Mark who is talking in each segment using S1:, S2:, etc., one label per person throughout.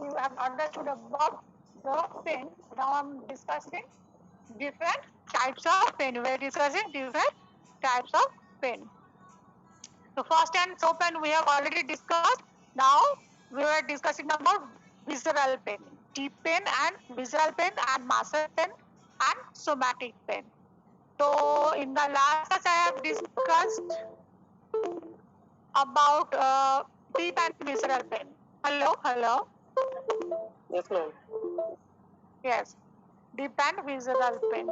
S1: you have understood about the pen. Now I'm discussing different types of pen. We're discussing different types of pen. So first and soap pen we have already discussed. Now we were discussing about visceral pen, deep pen and visceral pen and muscle pen and somatic pen. So in the last class I have discussed about deep and visceral pen. Hello, hello.
S2: Yes, ma'am.
S1: Yes, deep and visceral pen.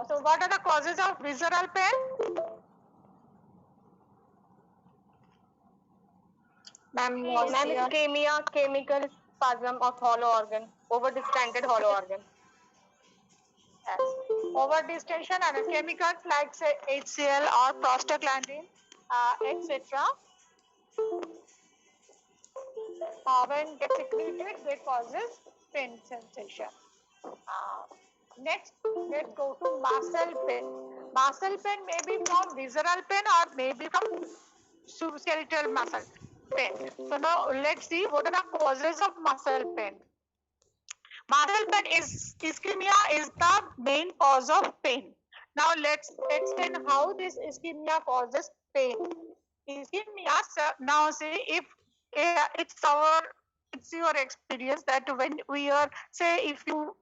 S1: So what are the causes of visceral pain?
S2: Ma'am, ischemia, chemical spasm of hollow organ, over-distended hollow organ.
S1: Yes. Over-distension and chemicals like say HCl or prostaglandin, etc. When get secreted, they causes pain sensation. Next, let's go to muscle pain. Muscle pain may be from visceral pain or may be from subskeletal muscle pain. So now let's see what are the causes of muscle pain. Muscle pain is ischemia is the main cause of pain. Now let's explain how this ischemia causes pain. Ischemia. Now say if it's your experience that when we are say if you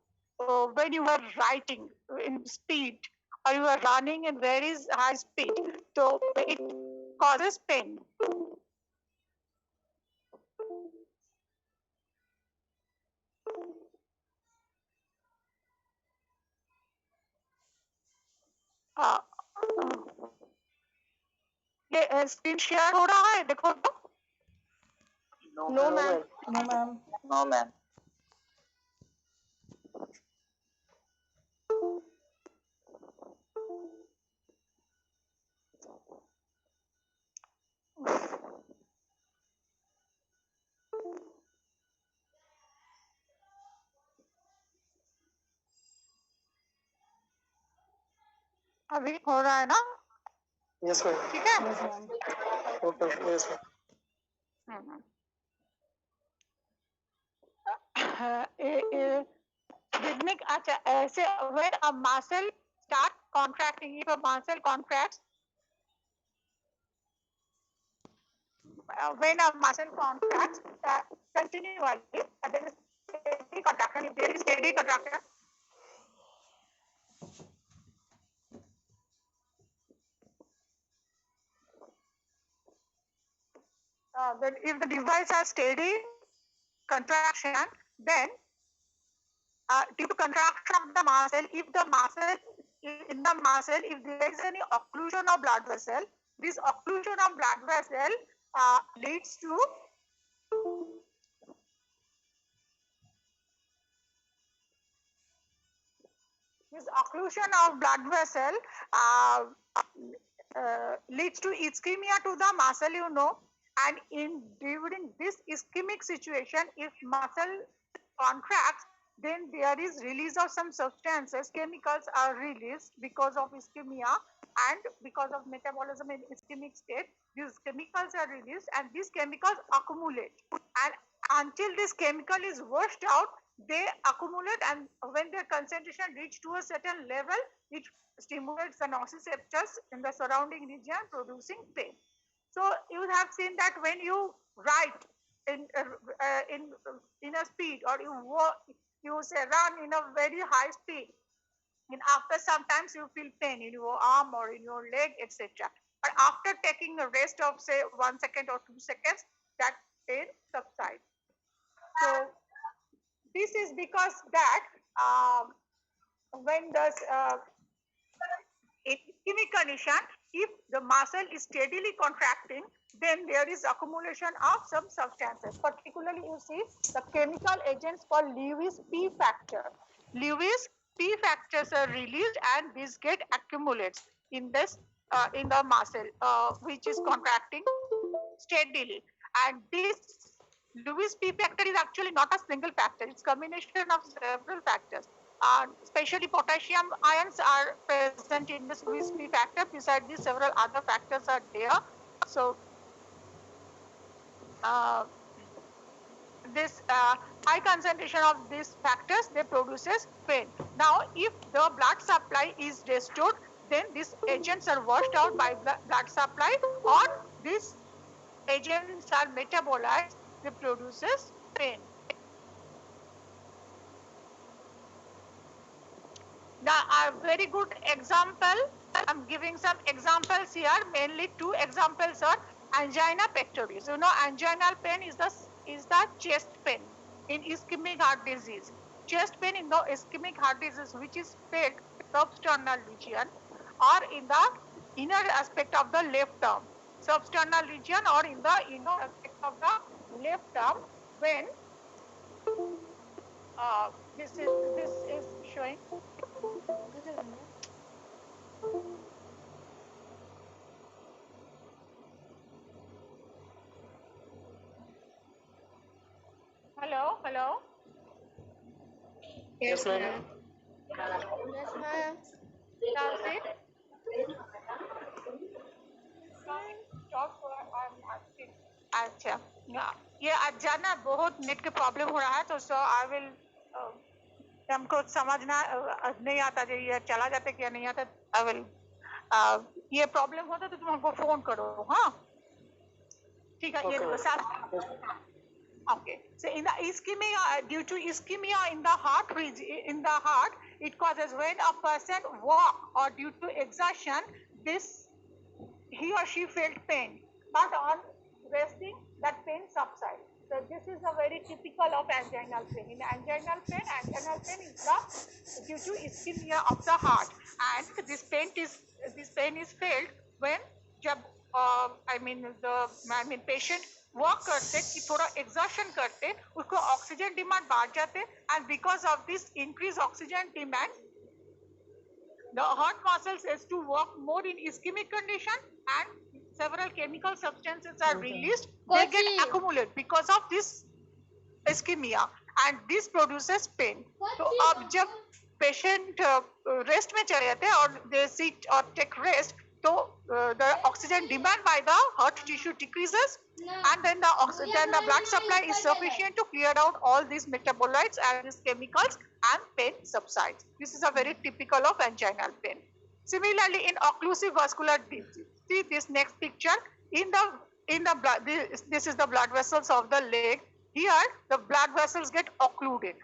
S1: when you are writing in speed or you are running in very high speed, so it causes pain. ये screen share हो रहा है देखो तो
S2: No, ma'am.
S3: No, ma'am.
S2: No, ma'am.
S1: अभी हो रहा है ना
S2: Yes, ma'am.
S1: ठीक है
S3: Yes, ma'am.
S2: Okay, yes, ma'am.
S1: rhythmic अच्छा ऐसे when a muscle start contracting if a muscle contracts when a muscle contracts continually there is steady contraction if there is steady contraction then if the device has steady contraction then due to contraction of the muscle, if the muscle in the muscle, if there is any occlusion of blood vessel, this occlusion of blood vessel leads to this occlusion of blood vessel leads to ischemia to the muscle, you know, and during this ischemic situation, if muscle contracts, then there is release of some substances, chemicals are released because of ischemia and because of metabolism in ischemic state, these chemicals are released and these chemicals accumulate and until this chemical is washed out, they accumulate and when their concentration reach to a certain level, it stimulates the nociceptors in the surrounding region producing pain. So you have seen that when you write in a speed or you say run in a very high speed and after sometimes you feel pain in your arm or in your leg etc but after taking a rest of say 1 second or 2 seconds that pain subsides. So this is because that when the in ischemic condition, if the muscle is steadily contracting, then there is accumulation of some substances. Particularly, you see the chemical agents called Lewis P factor. Lewis P factors are released, and this get accumulates in this in the muscle, which is contracting steadily. And this Lewis P factor is actually not a single factor; it's combination of several factors. especially potassium ions are present in this USP factor. Besides this, several other factors are there. So this high concentration of these factors, they produces pain. Now, if the blood supply is restored, then these agents are washed out by blood supply, or these agents are metabolized, they produces pain. Now, a very good example, I'm giving some examples here. Mainly two examples are angina pectoris. You know, anginal pain is the chest pain in ischemic heart disease. Chest pain in the ischemic heart disease, which is felt substernal region or in the inner aspect of the left arm. Substernal region or in the inner aspect of the left arm, when this is showing. Hello, hello.
S2: Yes, ma'am.
S3: Yes, ma'am.
S1: Does it? Stop. I'm asking. अच्छा, ये आज जाना बहुत net के problem हो रहा है, तो सो आई विल हमको समझना नहीं आता, जो ये चला जाता क्या नहीं आता, आई विल ये प्रॉब्लम होता तो तुम हमको फोन करो, हाँ ठीक है, ये साथ. Okay, so in the ischemia, due to ischemia in the heart, it causes when a person walk or due to exertion, he or she felt pain, but on resting, that pain subsides. So this is a very typical of anginal pain. In anginal pain is due to ischemia of the heart, and this pain is felt when patient work करते कि थोड़ा exertion करते, उसको oxygen demand बढ़ जाते, and because of this increase oxygen demand, the heart muscles has to work more in ischemic condition, and several chemical substances are released. They get accumulated because of this ischemia, and this produces pain. So अब जब patient rest में चले जाते हैं और they sit or take rest, so the oxygen demand by the heart tissue decreases, and then the blood supply is sufficient to clear out all these metabolites and these chemicals, and pain subsides. This is a very typical of anginal pain. Similarly, in occlusive vascular disease, see this next picture. In the blood, this is the blood vessels of the leg. Here, the blood vessels get occluded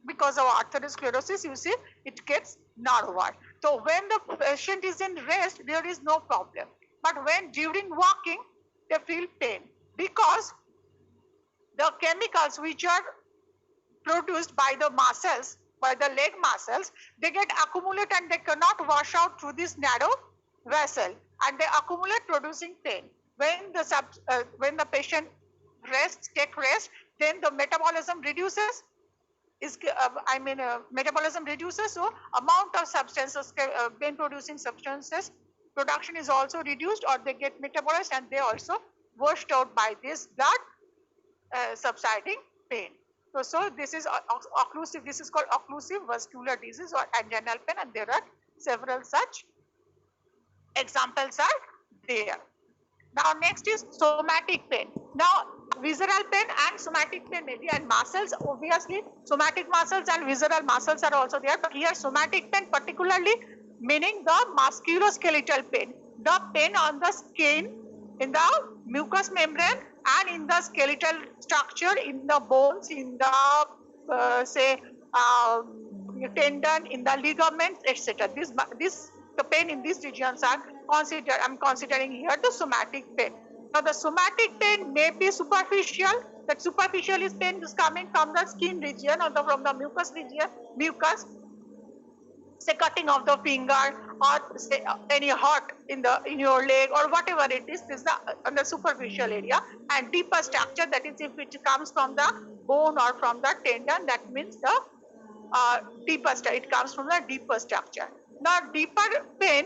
S1: because of arteriosclerosis. You see, it gets narrower. So when the patient is in rest, there is no problem. But when during walking, they feel pain, because the chemicals which are produced by the muscles, by the leg muscles, they get accumulated and they cannot wash out through this narrow vessel, and they accumulate, producing pain. When the patient take rest, then the metabolism reduces. Metabolism reduces, so amount of substances, pain-producing substances production is also reduced, or they get metabolized, and they also washed out by this blood subsiding pain. So this is occlusive. This is called occlusive vascular disease or anginal pain, and there are several such examples are there. Now next is somatic pain. Now visceral pain and somatic pain may be, and muscles, obviously somatic muscles and visceral muscles are also there, but here somatic pain particularly meaning the musculoskeletal pain, the pain on the skin, in the mucous membrane, and in the skeletal structure, in the bones, in the tendon, in the ligaments, etc. The pain in these regions are considered. I'm considering here the somatic pain. Now the somatic pain may be superficial. That superficial is pain is coming from the skin region or from the mucous region, say cutting of the finger, or say any hurt in your leg, or whatever it is. This is on the superficial area. And deeper structure, that is if it comes from the bone or from the tendon, that means the deeper structure. It comes from the deeper structure. Now deeper pain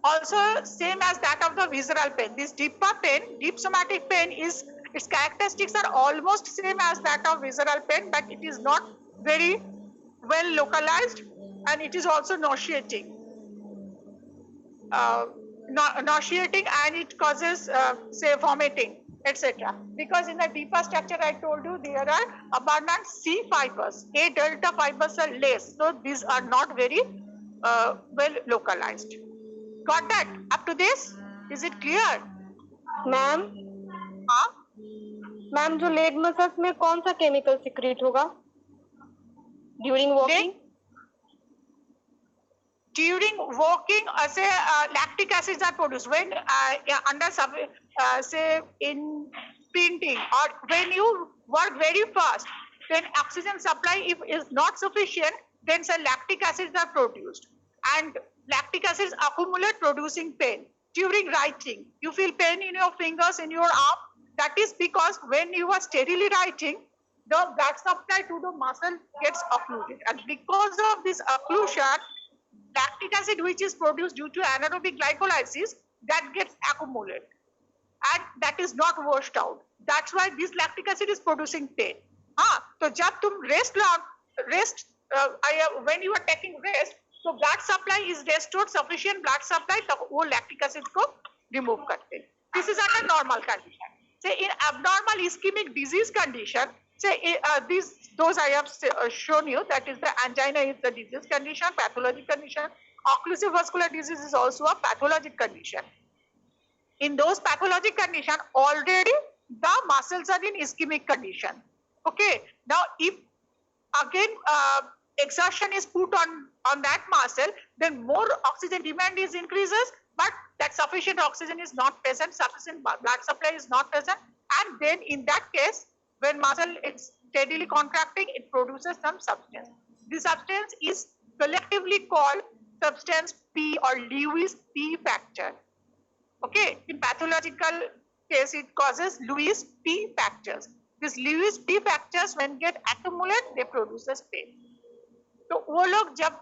S1: also same as that of the visceral pain. This deeper pain, deep somatic pain, its characteristics are almost same as that of visceral pain, but it is not very well localized, and it is also nauseating. Nauseating, and it causes say vomiting, etc. Because in the deeper structure I told you there are abundant C fibers, A delta fibers are less, so these are not very well localized. Got that? Up to this? Is it clear?
S2: Ma'am
S1: हाँ?
S2: Ma'am जो leg muscles में कौन सा chemical secrete होगा during walking?
S1: During walking, say lactic acids are produced when under say in sprinting, or when you work very fast, then oxygen supply if is not sufficient, then say lactic acids are produced, and lactic acids accumulate producing pain. During writing, you feel pain in your fingers, in your arm. That is because when you are steadily writing, the blood supply to the muscle gets occluded, and because of this occlusion, lactic acid which is produced due to anaerobic glycolysis, that gets accumulated and that is not washed out. That's why this lactic acid is producing pain. So जब तुम rest when you are taking rest, so blood supply is restored, sufficient blood supply, तब वो lactic acid को remove करते हैं. This is under normal condition. Say in abnormal ischemic disease condition, say those I have shown you, that is the angina is the disease condition, pathologic condition. Occlusive vascular disease is also a pathologic condition. In those pathologic condition, already the muscles are in ischemic condition. Okay. Now, if again exertion is put on that muscle, then more oxygen demand is increases, but that sufficient oxygen is not present, sufficient blood supply is not present, and then in that case, when muscle is steadily contracting, it produces some substance. The substance is collectively called substance P or Lewis P factor. Okay, in pathological case, it causes Lewis P factors. These Lewis P factors, when get accumulate, they produces pain. तो वो लोग जब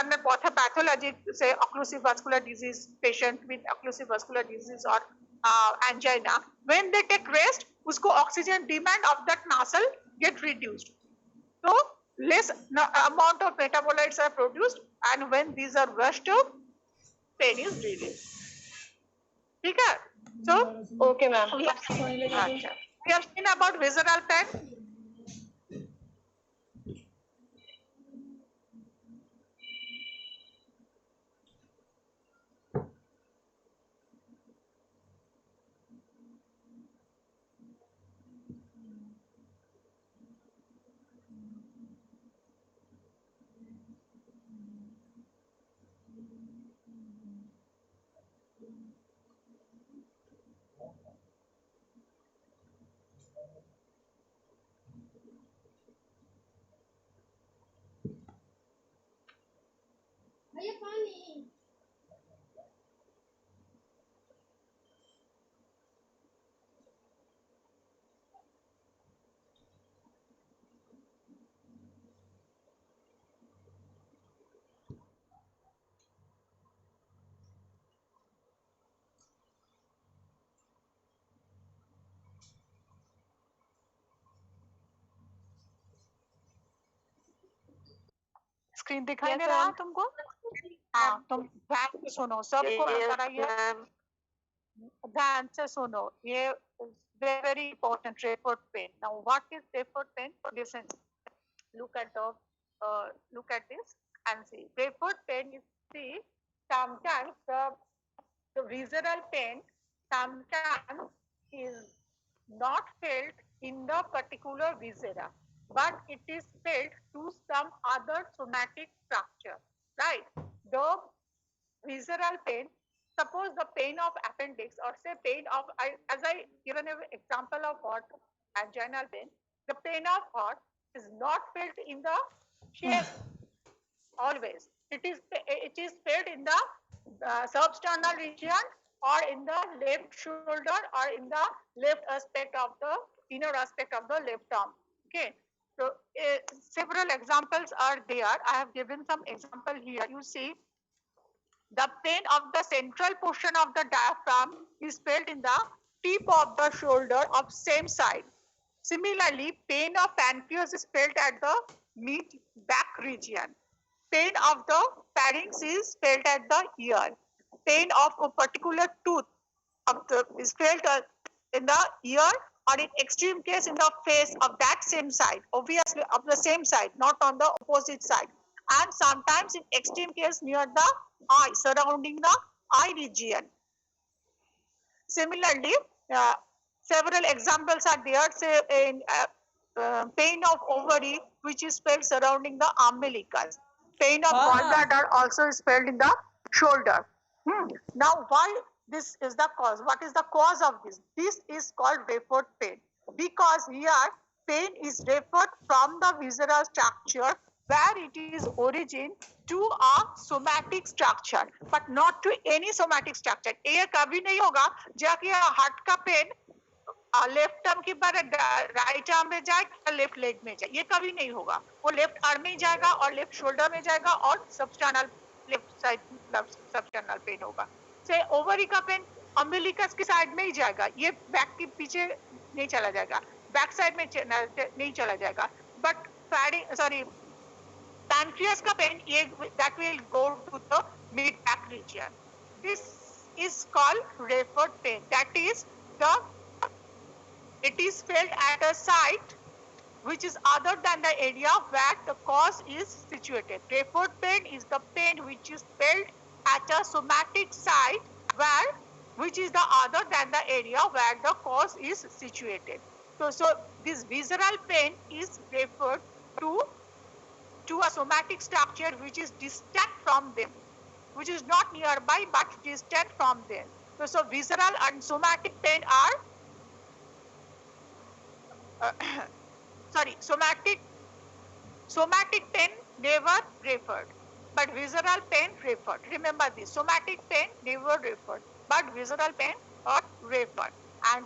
S1: under pathologic, say occlusive vascular disease patient with occlusive vascular disease or angina, when they take rest, उसको oxygen demand of that muscle get reduced. So less amount of metabolites are produced, and when these are washed out, pain is relieved. ठीक है? So
S2: okay ma'am.
S1: we have seen about visceral pain. Screen दिखाई दे रहा है तुमको? हाँ, तुम ध्यान से सुनो, सबको कराइए, ध्यान से सुनो. ये very important, Rayford pain. Now, what is Rayford pain? Listen, look at this and see. Rayford pain is, see, sometimes the visceral pain sometimes is not felt in the particular viscera, but it is felt to some other somatic structure, right? The visceral pain, suppose the pain of appendix, or say pain of, as I given an example of heart, anginal pain, the pain of heart is not felt in the chest always. It is felt in the substernal region, or in the left shoulder, or in the left aspect of the inner aspect of the left arm. Okay. So several examples are there. I have given some example here. You see, the pain of the central portion of the diaphragm is felt in the tip of the shoulder of same side. Similarly, pain of pancreas is felt at the mid-back region. Pain of the pharynx is felt at the ear. Pain of a particular tooth is felt in the ear, or in extreme case in the face of that same side, obviously of the same side, not on the opposite side. And sometimes in extreme case near the eye, surrounding the eye region. Similarly, several examples are there, say in pain of ovary, which is felt surrounding the umbilicus. Pain of gallbladder also is felt in the shoulder. Now, why this is the cause? What is the cause of this? This is called referred pain, because here pain is referred from the visceral structure where it is origin to a somatic structure, but not to any somatic structure. ये कभी नहीं होगा जाके heart का pen left arm के बाद right arm में जाए या लेफ्ट लेग में जाए, ये कभी नहीं होगा. वो लेफ्ट आर्म में जाएगा और लेफ्ट शोल्डर में जाएगा और सबस्टाइनल लेफ्ट साइड सबस्टाइनल पेन होगा. से ओवरी का पेन अम्बिलिकस की साइड में ही जाएगा, ये बैक के पीछे नहीं चला जाएगा, बैक साइड में नहीं चला जाएगा. बट pancreas का पेन ये that will go to the mid back region. This is called referred pain. That is it is felt at a site which is other than the area where the cause is situated. Referred pain is the pain which is felt at a somatic site which is the other than the area where the cause is situated. So this visceral pain is referred to a somatic structure which is distant from them, which is not nearby but distant from them. So visceral and somatic pain are somatic pain never referred, but visceral pain referred. Remember this: somatic pain never referred, but visceral pain are referred. And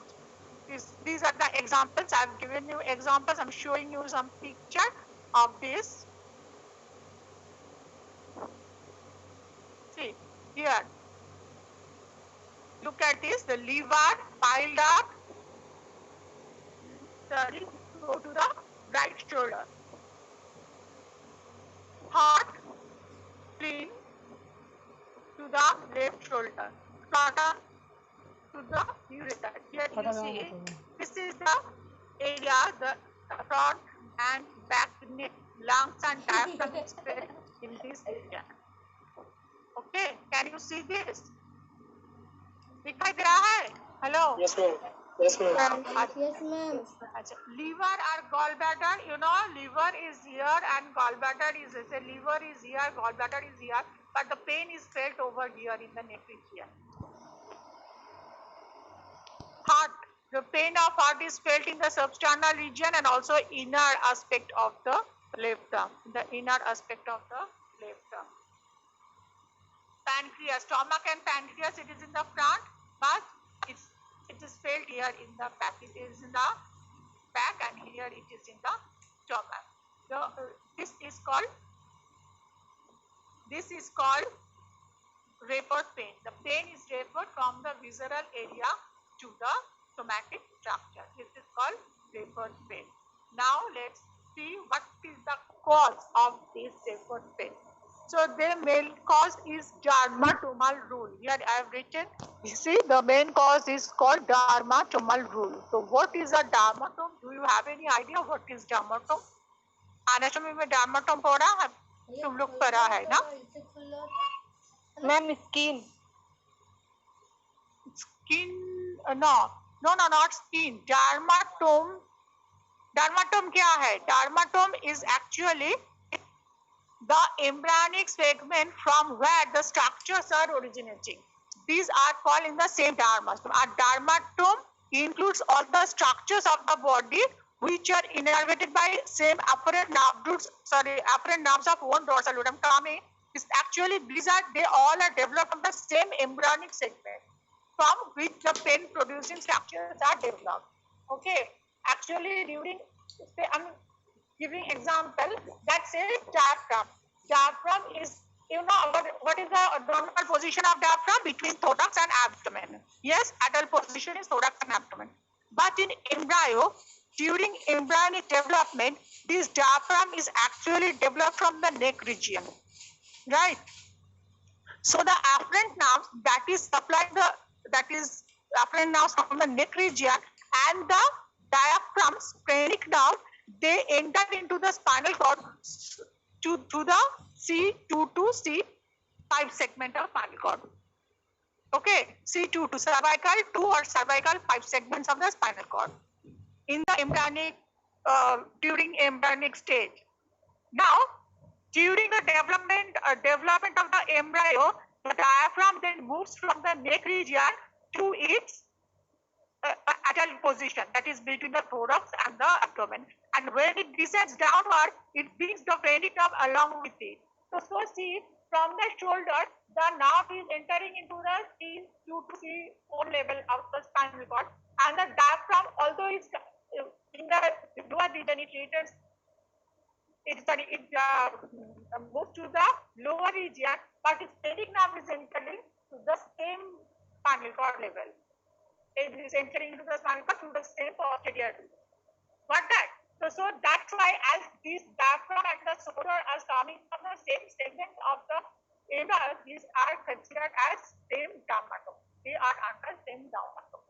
S1: these are the examples. I've given you examples. I'm showing you some picture of this. See here. Look at this: the liver piled up. Sorry, go to the right shoulder. Heart, spleen to the left shoulder. Scrotum to the ureter. Here you see, this is the area, the front and back neck, lungs and diaphragm is in this area. Okay, can you see this? दिखाई दे रहा है? Hello.
S4: Yes, ma'am. Yes, ma'am.
S3: Yes, ma'am.
S1: Liver or gallbladder, you know, liver is here and gallbladder is liver is here, gallbladder is here, but the pain is felt over here in the neck region. Heart, the pain of heart is felt in the substernal region and also inner aspect of the left arm, the inner aspect of the left arm. Pancreas, stomach and pancreas, it is in the front, but it is felt here in the back. It is in the back and here it is in the stomach. This is called referred pain. The pain is referred from the visceral area to the somatic structure. This is called referred pain. Now let's see what is the cause of this referred pain. So the main cause is dermatomal rule. Here I have written, you see, the main cause is called dermatomal rule. So what is a dermatome? Do you have any idea what is dermatome? Anatomy में dermatome पढ़ा है, तुम लोग पढ़ा है ना?
S2: Ma'am skin.
S1: Skin, no, not skin. Dermatome क्या है? Dermatome is actually the embryonic segment from where the structures are originating. These are called in the same dermatome. A dermatome includes all the structures of the body which are innervated by same afferent nerves of one dorsal root. Is actually these all are developed from the same embryonic segment from which the pain producing structures are developed. Okay, actually during, I'm giving example, that's a diaphragm. Diaphragm is, you know, what is the abdominal position of diaphragm? Between thorax and abdomen. Yes, adult position is thorax and abdomen. But in embryo, during embryonic development, this diaphragm is actually developed from the neck region, right? So the afferent nerves that is supplying afferent nerves from the neck region and the diaphragm phrenic nerve, they enter into the spinal cord to the C2 to C5 segment of spinal cord. Okay, C2 to cervical 2 or cervical 5 segments of the spinal cord in the embryonic during embryonic stage. Now, during the development of the embryo, the diaphragm then moves from the neck region to its adult position, that is between the thorax and the abdomen. And when it descends downward, it brings the phrenic nerve along with it. So see, from the shoulder, the nerve is entering into the C2 to C4 level of the spinal cord, and the diaphragm, although it's in the lower region, it returns. It moves to the lower region, but its phrenic nerve is entering to the same spinal cord level. It is entering into the spinal cord through the same posterior. Got that? So that's why, as this diaphragm and the shoulder are coming from the same segment of the embryo, these are considered as same dermatome. They are under same dermatome.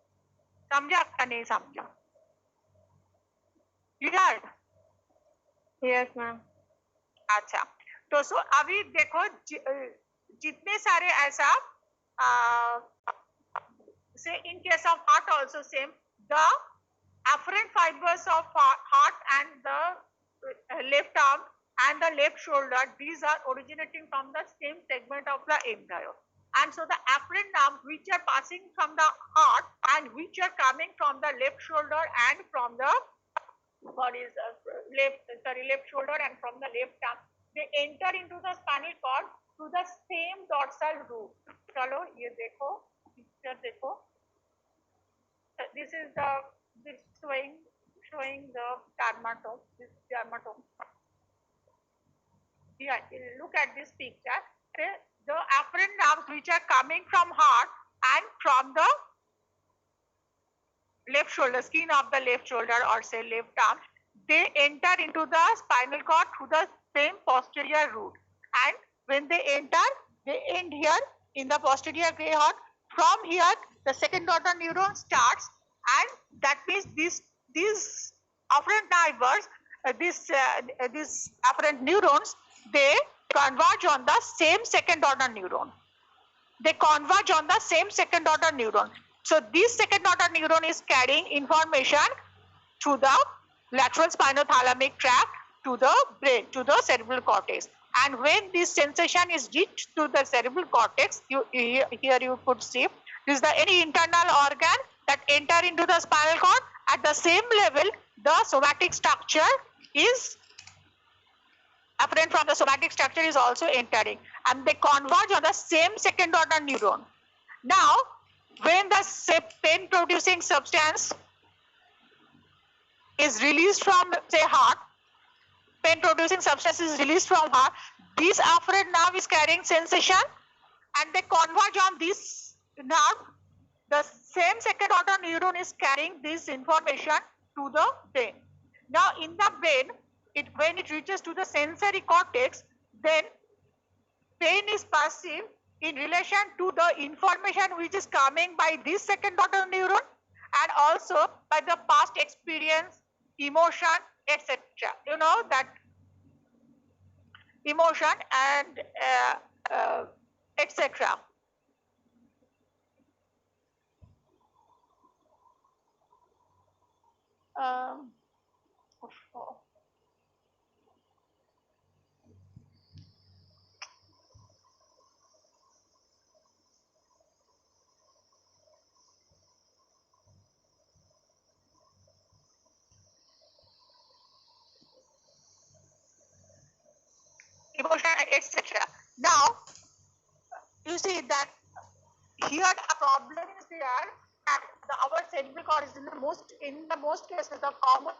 S1: समझा या नहीं समझा? Clear?
S2: Yes, ma'am.
S1: अच्छा, तो सो अभी देखो जितने सारे ऐसा say in case of heart also same, the afferent fibers of heart and the left arm and the left shoulder, these are originating from the same segment of the embryo. And so the afferent nerves which are passing from the heart and which are coming from the left shoulder and from the left shoulder and from the left arm, they enter into the spinal cord through the same dorsal root. चलो ये देखो, picture देखो. This is showing the dermatome. This dermatome. Yeah, look at this picture. The afferent nerves which are coming from heart and from the left shoulder, skin of the left shoulder or say left arm, they enter into the spinal cord through the same posterior root. And when they enter, they end here in the posterior gray horn. From here, the second order neuron starts, and that means these afferent fibers, these afferent neurons, they converge on the same second order neuron. They converge on the same second order neuron. So this second order neuron is carrying information through the lateral spinothalamic tract to the brain, to the cerebral cortex. And when this sensation is reached to the cerebral cortex, here you could see, is there any internal organ that enter into the spinal cord? At the same level, the somatic structure is apparent from the somatic structure is also entering, and they converge on the same second order neuron. Now, when the pain producing substance is released from, say, heart, pain producing substance is released from heart, this afferent nerve is carrying sensation, and they converge on this nerve. The same second order neuron is carrying this information to the brain. Now in the brain, when it reaches to the sensory cortex, then pain is perceived in relation to the information which is coming by this second order neuron and also by the past experience, emotion, etc. You know that emotion and etc. Emotion, etc. Now, you see that here a problem is there that our cerebral cord is in the most cases the common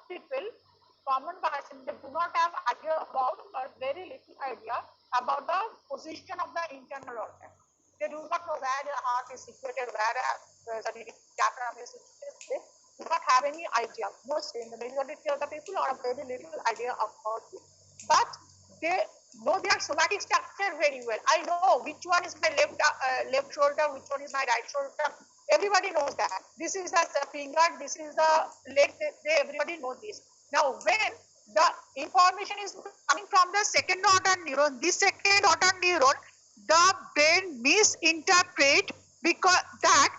S1: person, they do not have idea about, or very little idea about the position of the internal organ. They do not know where the heart is situated, where the diaphragm is situated. do not have any idea. Mostly, the majority of the people are very little idea about it. But they know their somatic structure very well. I know which one is my left shoulder, which one is my right shoulder. Everybody knows that. This is the finger, this is the leg. Everybody knows this. Now, when the information is coming from the second order neuron, this second order neuron, the brain misinterpret because that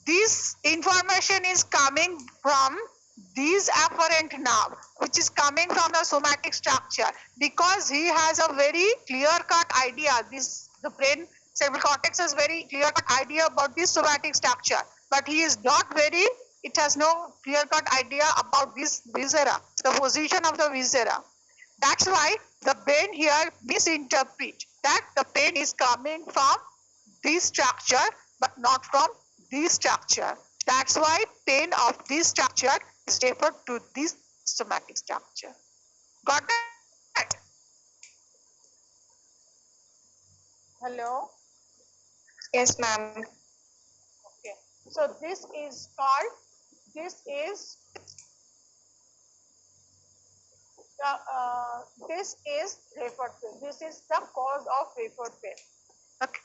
S1: this information is coming from this afferent nerve, which is coming from the somatic structure, because he has a very clear-cut idea. The brain cerebral cortex has very clear-cut idea about this somatic structure, but he is not very. It has no clear-cut idea about this viscera, the position of the viscera. That's why the brain here misinterpret that the pain is coming from this structure, but not from this structure. That's why pain of this structure is referred to this somatic structure. Got that? Hello?
S2: Yes, ma'am.
S1: Okay. So this is called, this is referred pain. This is the cause of referred pain. Okay.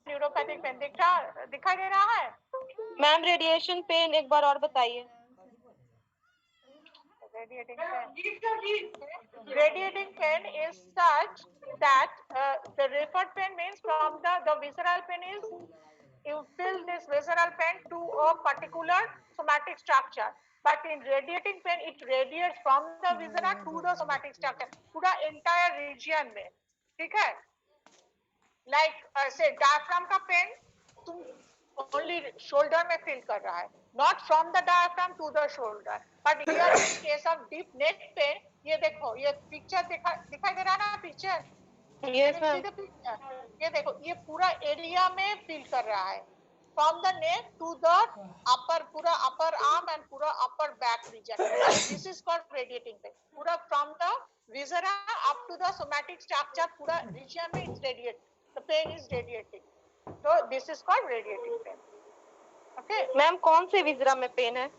S1: Neuropathic pain दिखाई दे रहा है?
S2: Ma'am radiation pen एक बार और बताइए.
S1: Radiating pain is such that the referred pain means from the visceral pain is you feel this visceral pain to a particular somatic structure. But in radiating pain, it radiates from the viscera to the somatic structure, पूरा entire region में, ठीक है? Like say diaphragm का pain तुम only shoulder में feel कर रहा है, not from the diaphragm to the shoulder. But here in case of deep neck pain, ये देखो, ये picture दिखाई दे रहा है ना picture?
S2: Yes, ma'am.
S1: ये देखो, ये पूरा एरिया में फील कर रहा है, from the neck to the upper, पूरा upper arm and पूरा upper back region. This is called radiating pain. पूरा from the viscera up to the somatic structure, पूरा region में it's radiating. The pain is radiating. So this is called radiating pain. Okay.
S2: Ma'am कौन से विजरा में pen है?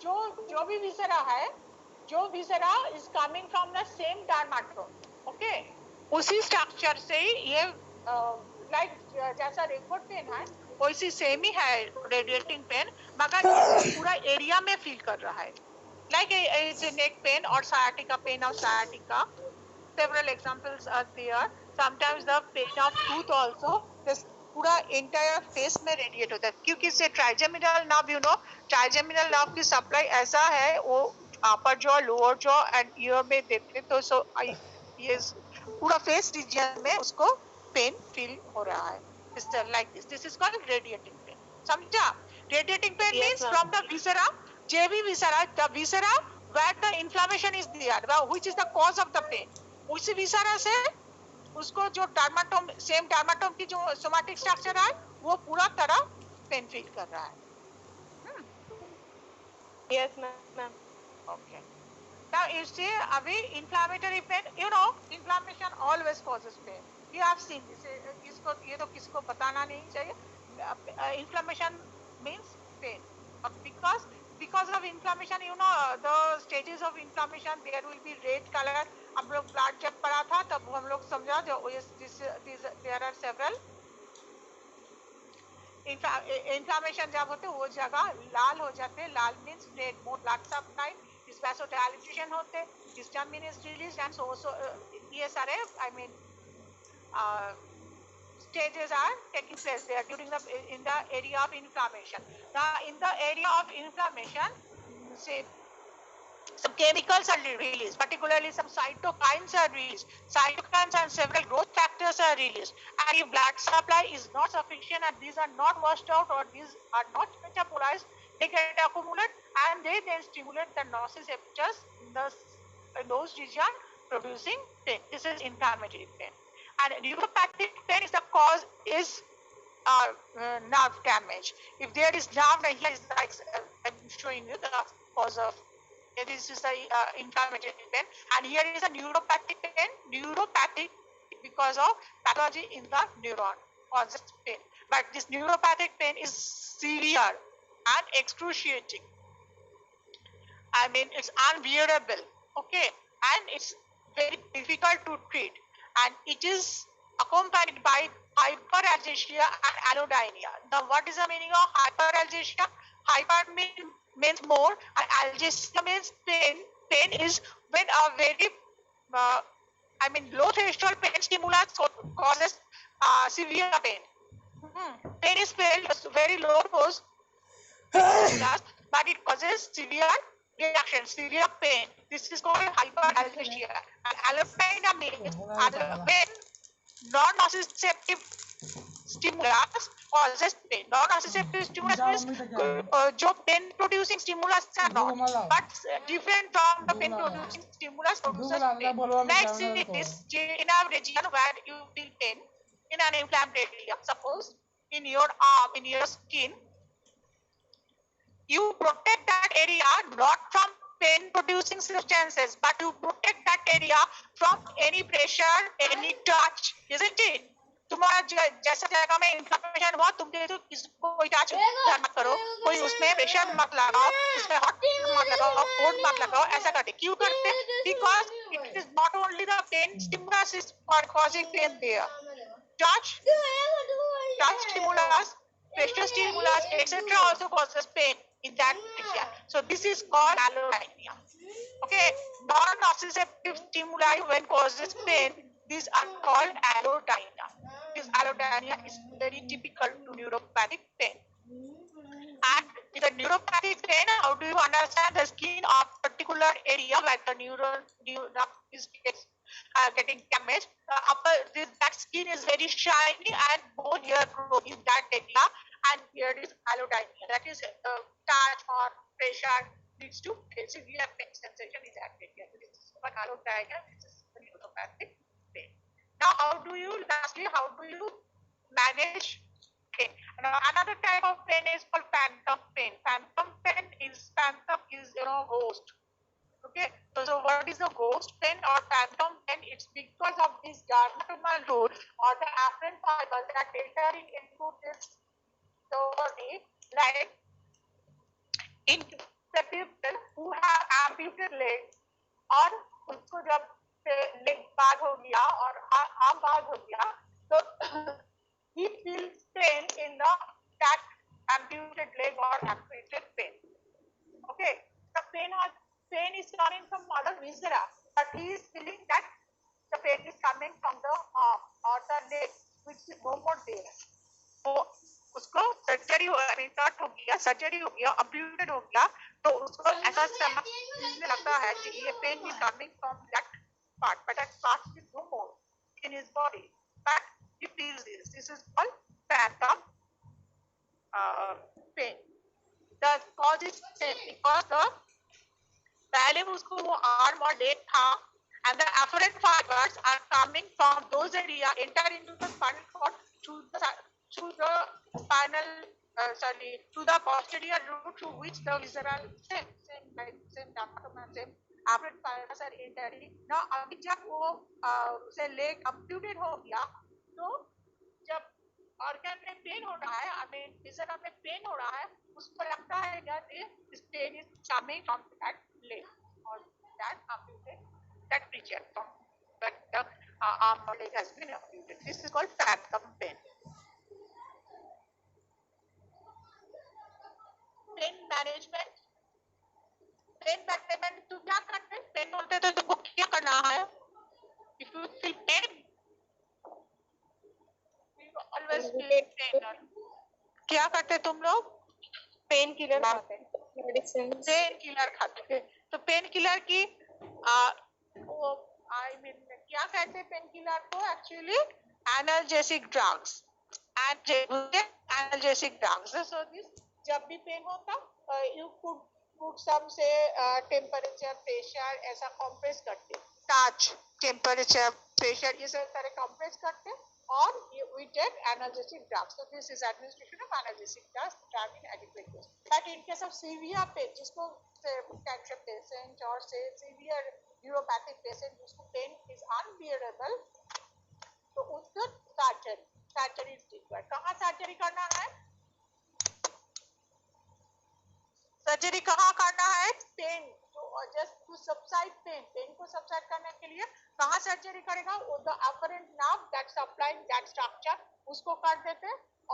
S1: जो भी विसरा है, जो विसरा is coming from the same dermatome. Okay. उसी स्ट्रक्चर से ये लाइक जैसा रेफर्ड पेन है वैसी सेम ही है रेडिएटिंग पेन, मगर पूरा एरिया में फील कर रहा है, लाइक इज नेक पेन और sciatica pain of sciatica. Several examples are there. Sometimes the pain of tooth also, this पूरा entire face में रेडिएट होता है, क्योंकि इससे trigeminal nerve, you know trigeminal nerve की सप्लाई ऐसा है, वो अपर jaw, lower jaw and year में देते, तो सो ये पूरा फेस रीजन में उसको पेन फील हो रहा है. Like this is called radiating pain. समझा? Radiating pain means from the viscera, JB viscera, the viscera where the inflammation is there, which is the cause of the pain. उसी विसरा से उसको जो डर्माटोम, सेम डर्माटोम की जो somatic structure है, वो पूरा तरह पेन फील कर रहा है.
S2: Yes, ma'am.
S1: Okay. Now you see, अभी inflammatory pain, you know, inflammation always causes pain. You have seen this. इसको ये तो किसको बताना नहीं चाहिए. Inflammation means pain. Because of inflammation, you know, the stages of inflammation, there will be red color. हम लोग ब्लड जब पढ़ा था तब हम लोग समझा जो there are several inflammation जब होते वो जगह लाल हो जाते, लाल means red, more blood supply, is vasodilatation होते, histamine is released, and so ये सारे stages are taking place there during in the area of inflammation. Now in the area of inflammation, say some chemicals are released, particularly some cytokines are released. Cytokines and several growth factors are released. And if blood supply is not sufficient and these are not washed out or these are not metabolized, they get accumulated and they then stimulate the nociceptors in those regions producing pain. This is inflammatory pain. And neuropathic pain is the cause is nerve damage. If there is nerve, here is like I'm showing you the cause of. This is the inflammatory pain, and here is a neuropathic pain. Neuropathic because of pathology in the neuron causes pain. But this neuropathic pain is severe and excruciating. I mean, it's unbearable. Okay, and it's very difficult to treat, and it is accompanied by hyperalgesia and allodynia. Now, what is the meaning of hyperalgesia? Hyper means more, and algesia means pain. Pain is when a very, low threshold pain stimulus causes severe pain. Pain is felt very low dose, but it causes severe reaction, severe pain. This is called hyperalgesia. And allodynia means when non-nociceptive stimulus causes pain. Non-nociceptive stimulus means जो pain producing stimulus are not, but different from the pain producing stimulus produces pain. Let's say this in a region where you feel pain in an inflammatory area, suppose in your arm, in your skin, you protect that area not from pain producing substances, but you protect that area from any pressure, any touch, isn't it? तुम्हारा जैसा जगह में inflammation हुआ, तुम तो कोई touch मत करो, कोई उसमें प्रेशर मत लगाओ, उसमें हॉट मत लगाओ, कोल्ड मत लगाओ, ऐसा करते क्यों करते? Because it is not only the pain stimulus is causing pain there. Touch stimulus, pressure stimulus, etc. also causes pain in that area. So this is called allodynia. Okay, non-nociceptive stimuli when causes pain, these are called allodynia. This allodynia is very typical to neuropathic pain. And in the neuropathic pain, how do you understand the skin of particular area where the neuron is getting damaged? That skin is very shiny and bone hair grow in that area, and here is allodynia. That is touch or pressure leads to severe pain sensation in that area. This is what allodynia. This is the neuropathic pain. Now, how do you manage pain? Another type of pain is called phantom pain. Phantom is ghost. Okay, so what is the ghost pain or phantom pain? It's because of this dermatomal root or the afferent fibers that entering into this body, like in the people who have amputated legs, और उसको जब leg bad हो गया और arm bad हो गया, so he feels pain in that amputated leg or amputated pain. Okay, the pain is coming from other viscera, but he is feeling that the pain is coming from the arm or the leg, which is no more there. So उसको surgery हो गया, अम्प्यूटेड हो गया, तो उसको ऐसा लगता है कि ये pen is coming from that part, but that part is no more in his body. But he feels this. This is called phantom pain. The cause is same because पहले उसको वो arm or leg था, and the afferent fibers are coming from those areas, enter into the spinal cord through the posterior root through which the visceral same afferent fibers are entering. Now अभी जब वो से leg amputated हो गया, तो जब organ में pain हो रहा है, viscera में pain हो रहा है, उसको लगता है that this pain is coming from that leg or that amputated, that region from but the arm or leg has been amputated. This is called phantom pain. Pain management तो क्या करते हैं? पेन होते तो तुमको क्या करना है? If you feel pain, you always feel pain. क्या करते तुम लोग? पेन किलर खाते हैं, पेन किलर खाते हैं. तो पेन किलर की आई मीन क्या कहते हैं पेन किलर को actually analgesic drugs analgesic drugs so this जब भी पेन होता यू कुड पुट सम से टेम्परेचर प्रेशर ऐसा कंप्रेस करते टच टेम्परेचर प्रेशर ये सब तरह कंप्रेस करते और we take analgesic drugs. So this is administration of analgesic drugs which are in adequate dose. But in case of severe pain, जिसको cancer patient or say severe neuropathic patient जिसको pain is unbearable, तो उसको surgery is required. कहाँ surgery करना है? Surgery कहाँ करना है? Pain just to subside pain को सबसाइड करने के लिए कहाँ सर्जरी करेगा? The afferent nerve that supplying that structure उसको कर देते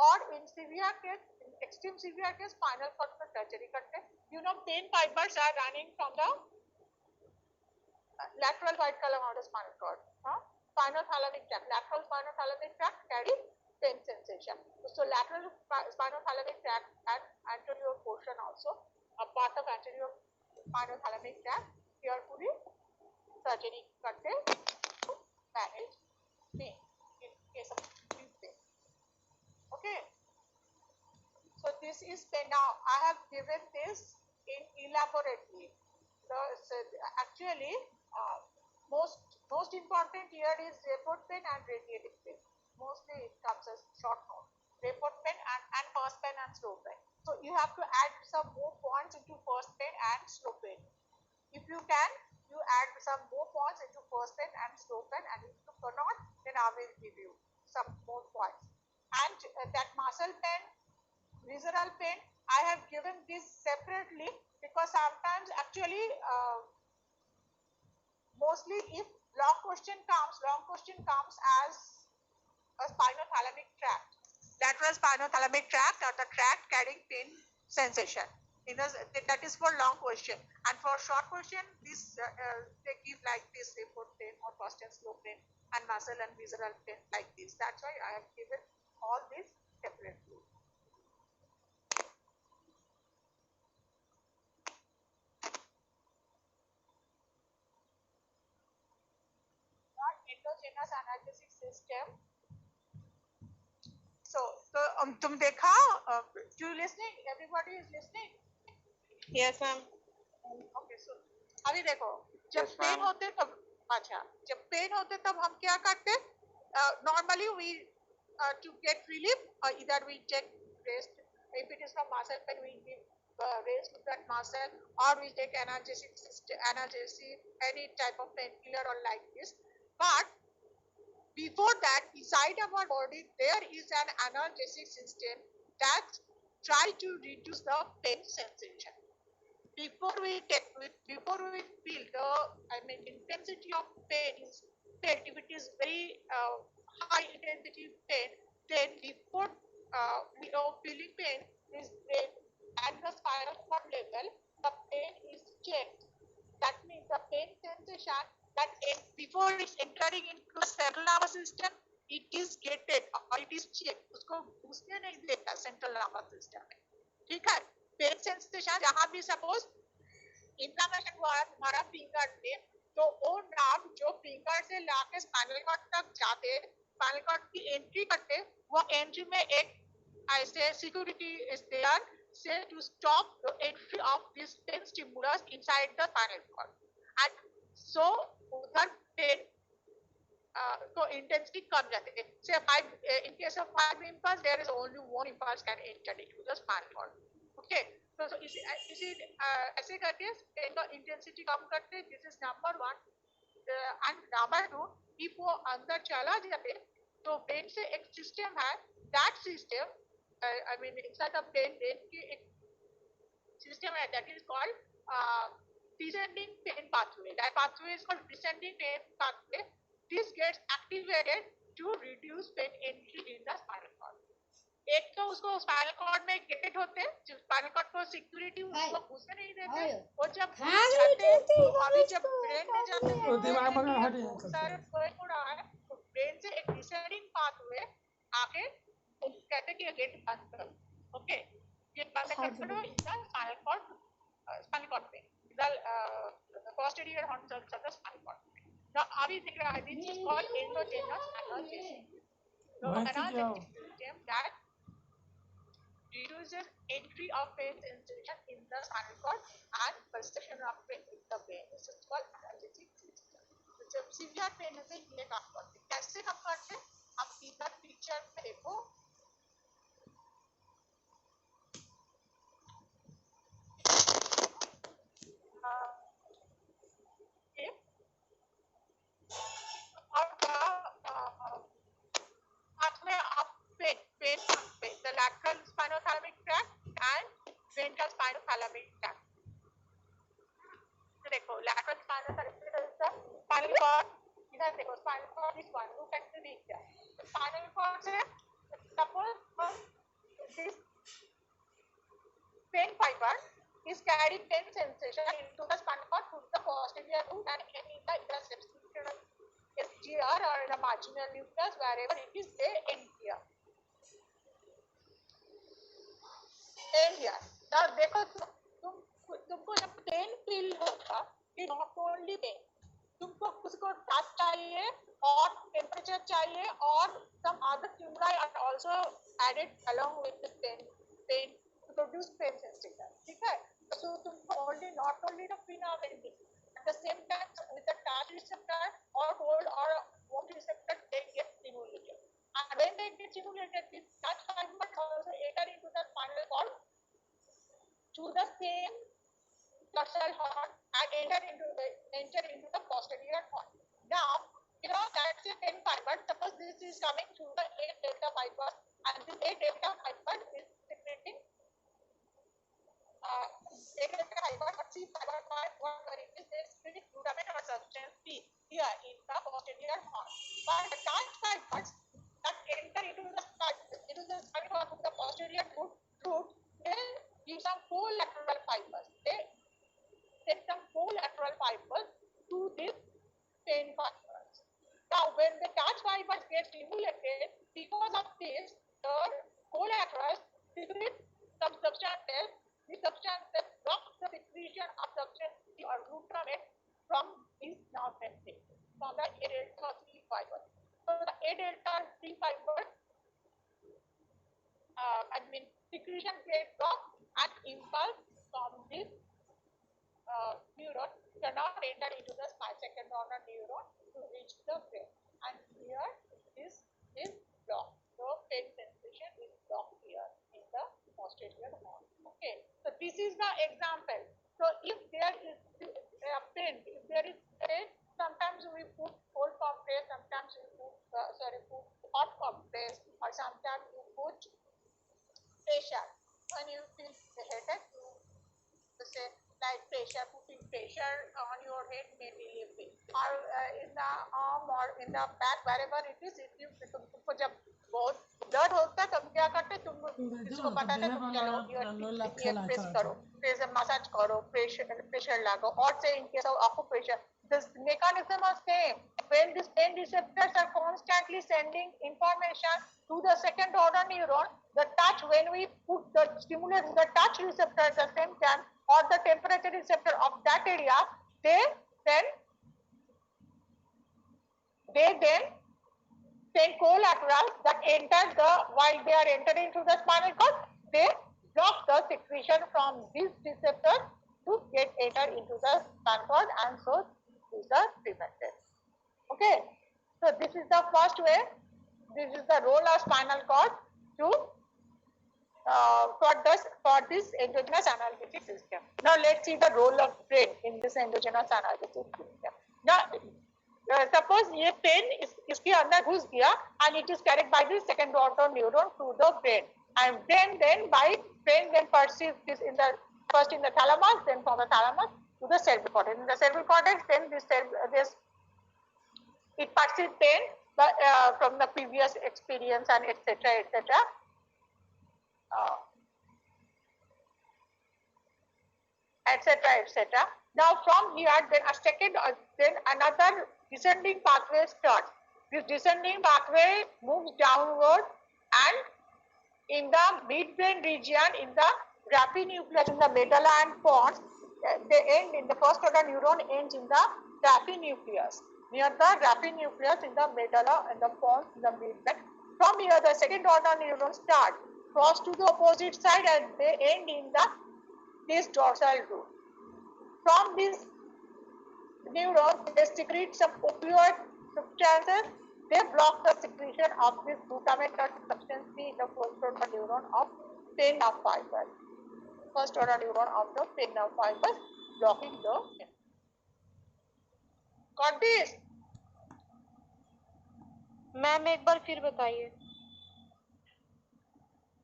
S1: और in severe case extreme severe case spinal cord पर सर्जरी करते you know pain fibres are running from the lateral white column of the spinal cord spinal thalamic tract lateral spinal thalamic tract carry pain sensation so lateral spinal thalamic tract and anterior portion also a part of anterior spinal thalamic tract carefully surgery करते manage pain in case of acute pain okay so this is pain now I have given this in elaborately actually most important here is report pain and radiating pain mostly it comes as short note report pain and first pain and slow pain so you have to add some more points into first pain and slow pain if you can you add some more points into first pain and slow pain and if you cannot then I will give you some more points and that muscle pain visceral pain I have given this separately because sometimes actually mostly if long question comes as a spinothalamic tract lateral spinothalamic tract or the tract carrying pain sensation that is for long question and for short question this they give like this report pain or first and slow pain and muscle and visceral pain like this that's why I have given all this separately endogenous analgesic system so तुम देखा you listening everybody is listening
S2: Yes, ma'am.
S1: okay so अभी देखो जब pen होते तब अच्छा जब pen होते तब हम क्या करते normally we to get relief either we take rest if it is from muscle pain we give rest to that muscle or we take analgesic any type of painkiller or like this but before that inside our body there is an analgesic system that try to reduce the pain sensation before we feel the intensity of pain is felt if it is very high intensity pain then before we are feeling pain is at the spinal cord level the pain is checked that means the pain sensation that before it's entering into the central nervous system it is gated or it is checked उसको घुसने नहीं देता central nervous system में ठीक है pain sensation जहाँ भी suppose inflammation हुआ है तुम्हारा फिंगर पे तो वो नर्व जो फिंगर से लाके स्पाइनल कॉर्ड तक जाते स्पाइनल कॉर्ड की एंट्री करते वो एंट्री में एक ऐसे सिक्योरिटी इज देयर से to stop the entry of this pain stimulus inside the spinal cord and so उधर पेन तो इंटेंसिटी कम जाते हैं से 5 in case of 5 impulse there is only one impulse can enter into the spinal cord okay so इसी ऐसे करके pen का intensity कम करते this is number 1 and number 2 if वो अंदर चला जाते तो ब्रेन से एक सिस्टम है that system I mean inside of brain की एक system that is called descending pain pathway. That pathway is called descending pain pathway. This gets activated to reduce pain entry in the spinal cord. एक तो उसको spinal cord में gated होते हैं जो spinal cord को सिक्योरिटी उसको घुसने नहीं देते और जब जाते तो अभी जब ब्रेन में जाते हैं तो दिमाग में हट जाता है हो रहा है तो ब्रेन से एक डिसेंडिंग पाथवे आके कहते हैं कि गेट बंद करो ओके गेट बंद करो इसका स्पाइनल कॉर्ड पे the posterior horns of the spinal cord. Now, अभी दिख रहा है, this is called endogenous analgesia. So, analgesic system that reduces entry of pain sensation in the spinal cord and perception of pain in the brain. This is called analgesic system. तो जब severe pain होते हैं, ये काम करते हैं. कैसे काम करते हैं? आप इधर पिक्चर में देखो. The lateral spinothalamic tract and ventral spinothalamic tract. So देखो, lateral spinothalamic tract, spinal cord. इधर देखो, spinal cord is one. Look at the picture. Spinal cord से, suppose this pain fiber is carrying pain sensation into the spinal cord through the posterior root and in the subsequent SGR or in the marginal nucleus, wherever it is, they end here. End here. Now देखो, तुमको जब pain feel होगा, it not only pain, तुमको उसको touch चाहिए और temperature चाहिए और some other stimuli are also added along with the pain to produce pain sensation. ठीक है? So तुमको not only the phenomena, at the same time with the touch receptor or hold or motor receptor, they get stimulated. And when they get stimulated, this touch fiber also enter into the spinal cord through the same dorsal horn and enter into the posterior horn. Now, you know that's a pain fiber. Suppose this is coming through the A delta fiber, and this A delta fiber is secreting A delta fiber or C fiber, whatever it is, they secrete glutamate or substance P here in the posterior horn. But the touch fibers that enter into the spinal cord through the posterior root, they give some collateral fibers. They send some collateral fibers to this pain fibers. Now, when the touch fibers get stimulated, because of this, the collaterals secrete some substances. These substances block the secretion of substance or glutamate from these nerve endings, from the A delta C fiber. So the A delta C fiber, secretion gets blocked and impulse from this neuron cannot enter into the second order neuron to reach the brain. And here this is blocked. So pain sensation is blocked here in the posterior horn. Okay, so this is the example. So if there is pain, sometimes we put cold compress, sometimes we put hot compress, or sometimes you put pressure. When you feel the headache, you say like putting pressure on your head may relieve it, or in the arm or in the back, wherever it is. If you तुमको जब बहुत दर्द होता है, तुम क्या करते, तुम जिसको बताते तुम चलो प्रेस करो, मसाज करो, प्रेशर लगाओ, or say in case of acupressure, this mechanism is same. When these pain receptors are constantly sending information to the second order neuron, the touch, when we put the stimulate the touch receptor at the same time, or the temperature receptor of that area, they then send collaterals that enter while they are entering through the spinal cord, they block the secretion from these receptors to get enter into the spinal cord, and so these are prevented. Okay, so this is the first way. This is the role of spinal cord to for this endogenous analgesic system. Now let's see the role of brain in this endogenous analgesic system. Now suppose ये pain इसके अंदर घुस गया and it is carried by the second order neuron to the brain, and then by brain then perceives this first in the thalamus, then from the thalamus to the cerebral cortex. In the cerebral cortex, then this it perceives pain from the previous experience and etc. etc. Now from here, then another descending pathway starts. This descending pathway moves downward, and in the midbrain region, in the raphe nucleus, in the medulla and pons, they end in the first order neuron ends in the raphe nucleus, near the raphe nucleus in the medulla and the pons in the midline. From here, the second order neurons start, cross to the opposite side, and they end in this dorsal root. From this neurons, they secrete some opioid substances. They block the secretion of this glutamatergic substance in the first order neuron of pain nerve fibers. First order neuron of the pain nerve fibers blocking the. Got this?
S2: Ma'am एक बार फिर बताइए।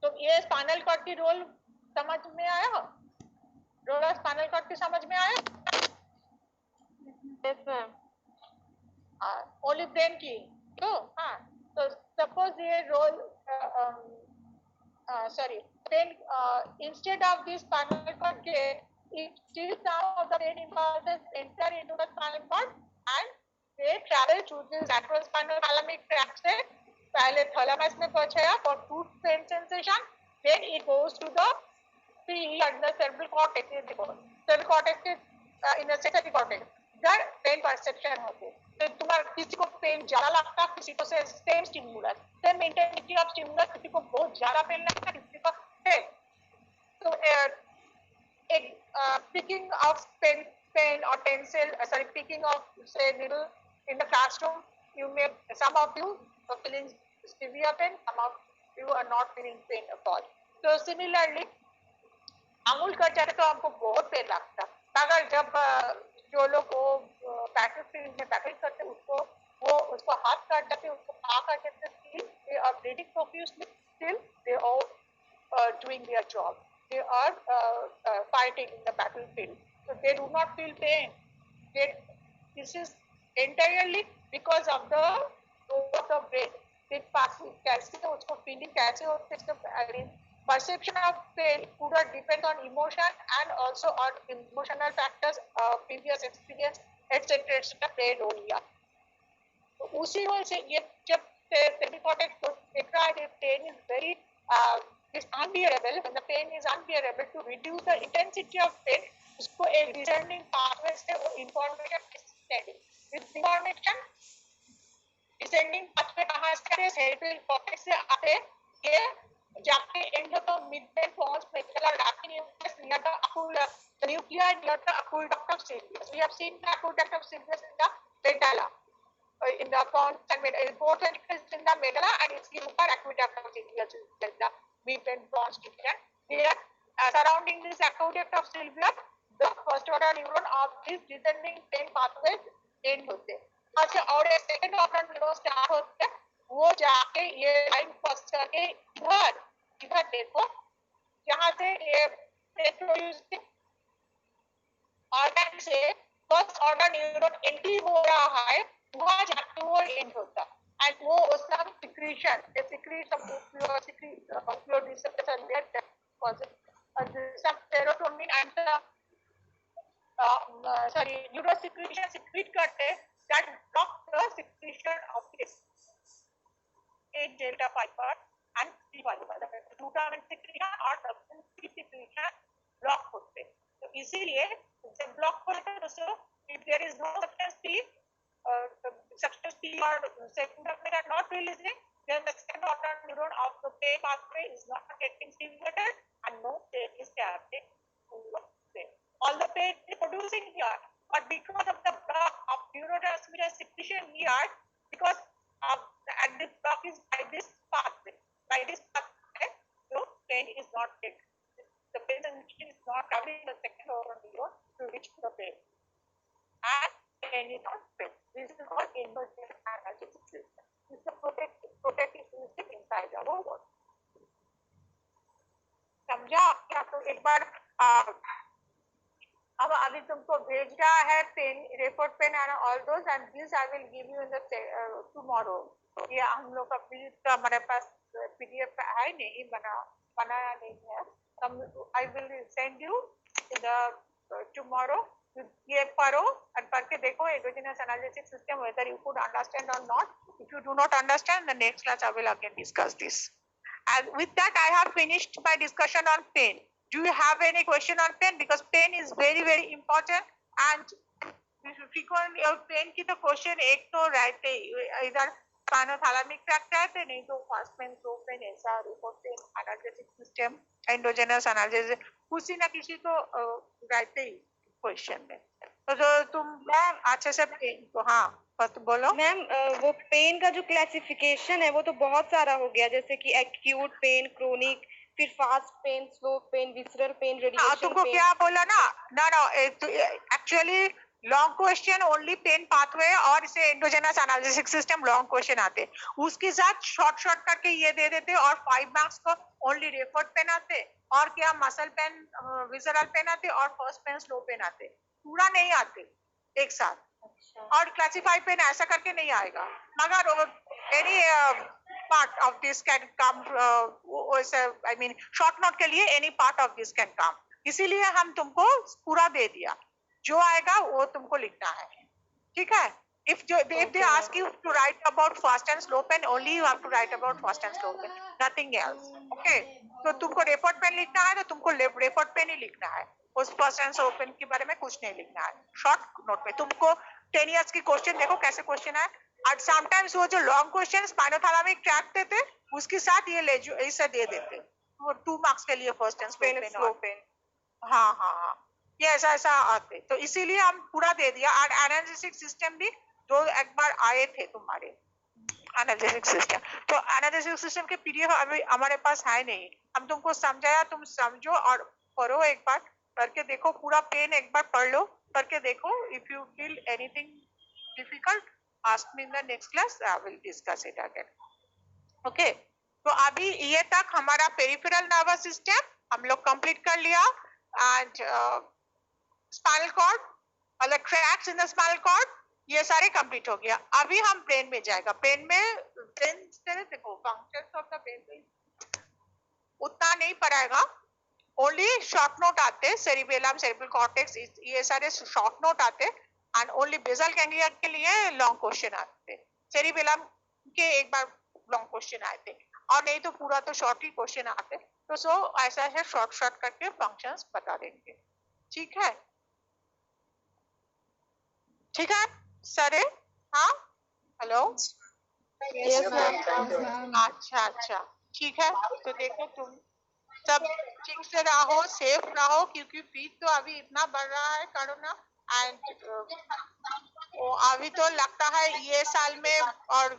S1: तो ये spinal cord की role समझ में आया? Role of spinal cord की समझ में आया?
S2: Yes ma'am.
S1: ओनली ब्रेन की तो हाँ, तो सपोज ये role sorry, then instead of this spinal cord gate, it still some of the brain impulses enter into the spinal cord and they travel through this retrospinal thalamic tract से पहले thalamus में पहुंचेगा for tooth pain sensation, then it goes to the tree and the cerebral cortex. Cerebral cortex is in the sensory cortex. इधर pen perception होते हैं। तो तुम्हारा किसी को पेन ज्यादा लगता, किसी को same stimulus, same intensity of stimulus, किसी को बहुत ज्यादा पेन लगता, किसी को सेम। तो एक picking of pen or pencil, sorry, picking of say needle in the classroom, some of you are feeling severe pain, some of you are not feeling pain at all. So similarly, अंगुल cut जाए तो हमको बहुत pen लगता, अगर जब जो लोग वो बैटल फील्ड में बैटल करते उसको हाथ काट जाते, उसको पाँव काट जाते, still they are bleeding profusely, still they are doing their job, they are fighting in the battlefield, so they do not feel pain. This is entirely because of the role of the brain. It passes कैसे उसको feeling कैसे होते, perception of pain could depend on emotion and also on emotional factors, previous experience, etc. etc. play role here. तो उसी role से ये जब cerebral cortex को देख रहा है, pain is very is unbearable, when the pain is unbearable, to reduce the intensity of pain, उसको एक discerning pathway से वो information is sending. This information descending pathway कहाँ से आते हैं? cerebral cortex से आते हैं, ये जाके end of the midbrain pons medulla raphe nucleus near the occult nuclei near the aqueduct of Sylvius. We have seen the aqueduct of Sylvius in the medulla, in the pons and both ventricles in the medulla, and its upper aqueduct of Sylvius in the midbrain pons division. Here, surrounding this aqueduct of Sylvius, the first order neuron of this descending pain pathways end होते हैं. अच्छा, और second order neuron start होते हैं, वो जाके ये line first करके इधर देखो, जहाँ से ये प्रोड्यूसिंग ऑर्गन से फर्स्ट ऑर्डर न्यूरॉन एंट्री हो रहा है, वहाँ जाके वो एंड होता है, एंड वो उसका secretion, opioid receptors and their some serotonin and neurosecretion secrete करते हैं that block the secretion of this 8 delta fiber and 3 fiber, the glutamate secretion or substance secretion block होते हैं. तो इसीलिए जब block होते हैं तो if there is no substance P, substance P or secondary are not releasing, then the second order neuron of the pain pathway is not getting stimulated and no pain is happening. All the pain is producing here, but because of the block of neurotransmitter secretion here, because and this block is by this pathway, so pain is not getting, the pain sensation is not traveling the second order neuron to reach the pain, and pain is not pain. This is called inverted analgesic system. This is a protective system inside our body. समझा क्या? तो एक बार अब अभी तुमको भेज रहा है pain report pain and all those, and this I will give you in the tomorrow. ये हम लोग अभी तो हमारे पास पीडीएफ है नहीं, बनाया नहीं है, I will send you in the tomorrow. ये पढ़ो और पढ़ के देखो endogenous analysis system, whether you could understand or not. If you do not understand, the next class I will again discuss this. And with that, I have finished my discussion on pain. Do you have any question on pain? Because pain is very, very important. And frequently pain की तो question एक तो रहते ही, इधर spinothalamic tract रहते, नहीं तो fast pain, slow pain, ऐसा report pain, analgesic system, endogenous analgesic, किसी ना किसी तो रहते ही क्वेश्चन में। तो जो तुम अच्छे से पेन को, हाँ बोलो
S2: मैम। वो पेन का जो क्लासिफिकेशन है वो तो बहुत सारा हो गया, जैसे कि एक्यूट पेन, क्रोनिक, फिर fast pain, slow pain, visceral pain, radiation
S1: तुमको
S2: पेन।
S1: क्या बोला ना, ना actually long question only pain pathway और इसे endogenous analysis system long question आते, उसके साथ शॉर्ट करके ये दे देते और 5 मार्क्स को ओनली रेफर्ड पेन आते, और क्या मसल पेन, विसरल पेन आते, और फर्स्ट पेन, स्लो पेन आते, पूरा नहीं आते एक साथ। और क्लासिफाइड पेन ऐसा करके नहीं आएगा, मगर any part of this can come, I mean short note के लिए any part of this can come, इसीलिए हम तुमको पूरा दे दिया, जो आएगा वो तुमको लिखना है, ठीक है। if they ask you to write about fast and slow pen, only you have to write about fast and slow pen, nothing else, okay। तो तुमको रेफर्ड पेन लिखना है तो तुमको रेफर्ड पेन ही लिखना है, उस फर्स्ट एंड स्लो पेन के बारे में कुछ नहीं लिखना है शॉर्ट नोट में। तुमको 10 इयर्स की क्वेश्चन देखो कैसे क्वेश्चन है, और समटाइम्स वो जो लॉन्ग क्वेश्चन स्पाइनोथैलेमिक ट्रैक्ट देते उसके साथ ये ले जो ऐसा दे देते, वो 2 मार्क्स के लिए फर्स्ट एंड स्लो पेन, हाँ ये ऐसा आते, तो इसीलिए हम पूरा दे दिया। और एनालिसिस सिस्टम भी दो एक बार आए थे तुम्हारे एनालिसिस सिस्टम, तो एनालिसिस सिस्टम के पीडीएफ अभी हमारे पास है नहीं, हम तुमको समझाया, तुम समझो और पढ़ो, एक बार करके देखो, पूरा पेन एक बार पढ़ लो, करके देखो। If you feel anything difficult ask me in the next class, I will discuss it again, okay. तो अभी ये तक हमारा पेरिफेरल नर्वस सिस्टम हम लोग कंप्लीट कर लिया, एंड स्पाइनल कॉर्ड और the tracts in the spinal cord ये सारे कंप्लीट हो गया। अभी हम ब्रेन में जाएगा, ब्रेन में देखो फंक्शंस ऑफ द ब्रेन उतना नहीं पढ़ाएगा, ओनली शॉर्ट नोट आते, सेरिबेलम, सेरिब्रल कॉर्टेक्स, ये सारे शॉर्ट नोट आते, एंड ओनली बेसल गैंग्लिया के लिए लॉन्ग क्वेश्चन आते, सेरिबेलम के एक बार लॉन्ग क्वेश्चन आए थे, और नहीं तो पूरा तो शॉर्ट ही क्वेश्चन आते। तो सो ऐसा है, शॉर्ट करके फंक्शंस बता देंगे, ठीक है, ठीक है सर। हाँ hello,
S4: Yes, ma'am. Thank you.
S1: अच्छा ठीक है। तो देखो तुम सब ठीक से रहो, सेफ रहो, क्योंकि फीस तो अभी इतना बढ़ रहा है कोरोना, एंड अभी तो लगता है ये साल में और